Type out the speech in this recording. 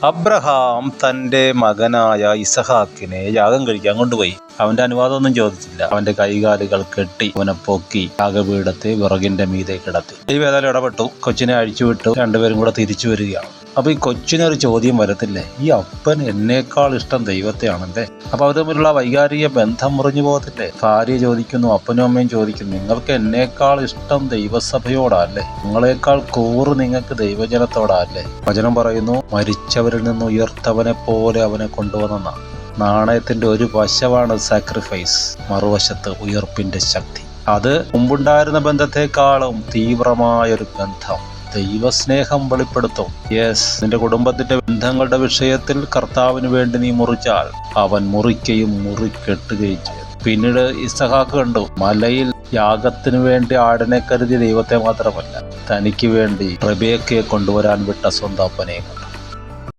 Abraham തൻ്റെ മകനായ ഇസഹാക്കിനെ യാഗം കഴിക്കാൻ കൊണ്ടുപോയി. അവന്റെ അനുവാദമൊന്നും ചോദിച്ചില്ല. അവന്റെ കൈകാലുകൾ കെട്ടി അവനെ പൊക്കി യാഗപീഠത്തെ വിറകിന്റെ മീതെ കിടത്തി. ദൈവം ഏതായാലും ഇടപെട്ടു. കൊച്ചിനെ അഴിച്ചുവിട്ടു. രണ്ടുപേരും കൂടെ തിരിച്ചു വരികയാണ്. അപ്പൊ ഈ കൊച്ചിനൊരു ചോദ്യം വരത്തില്ലേ, ഈ അപ്പൻ എന്നേക്കാൾ ഇഷ്ടം ദൈവത്തെയാണല്ലേ? അപ്പൊ അത് തമ്മിലുള്ള വൈകാരിക ബന്ധം മുറിഞ്ഞു പോകത്തില്ലേ? ഭാര്യ ചോദിക്കുന്നു, അപ്പനും അമ്മയും ചോദിക്കുന്നു, നിങ്ങൾക്ക് എന്നേക്കാൾ ഇഷ്ടം ദൈവസഭയോടല്ലേ? നിങ്ങളെക്കാൾ കൂറ് നിങ്ങൾക്ക് ദൈവജനത്തോടല്ലേ? വചനം പറയുന്നു, മരിച്ചവരിൽ നിന്ന് ഉയർത്തവനെ പോലെ അവനെ കൊണ്ടുവന്ന നാണയത്തിന്റെ ഒരു വശമാണ് സാക്രിഫൈസ്, മറുവശത്ത് ഉയർപ്പിന്റെ ശക്തി. അത് മുമ്പുണ്ടായിരുന്ന ബന്ധത്തെക്കാളും തീവ്രമായൊരു ബന്ധം. ദൈവസ്നേഹം വെളിപ്പെടുത്തും. യെസ്, നിന്റെ കുടുംബത്തിന്റെ ബന്ധങ്ങളുടെ വിഷയത്തിൽ കർത്താവിന് വേണ്ടി നീ മുറിച്ചാൽ അവൻ മുറിക്കുകയും മുറിക്കെട്ടുകയും ചെയ്യും. പിന്നീട് ഇസഹാക്ക് കണ്ടു, മലയിൽ യാഗത്തിനു വേണ്ടി ആടിനെ കരുതിയ ദൈവത്തെ മാത്രമല്ല, തനിക്ക് വേണ്ടി റെബേക്കയെ കൊണ്ടുവരാൻ വിട്ട സ്വന്തം അപ്പനെ കണ്ടു.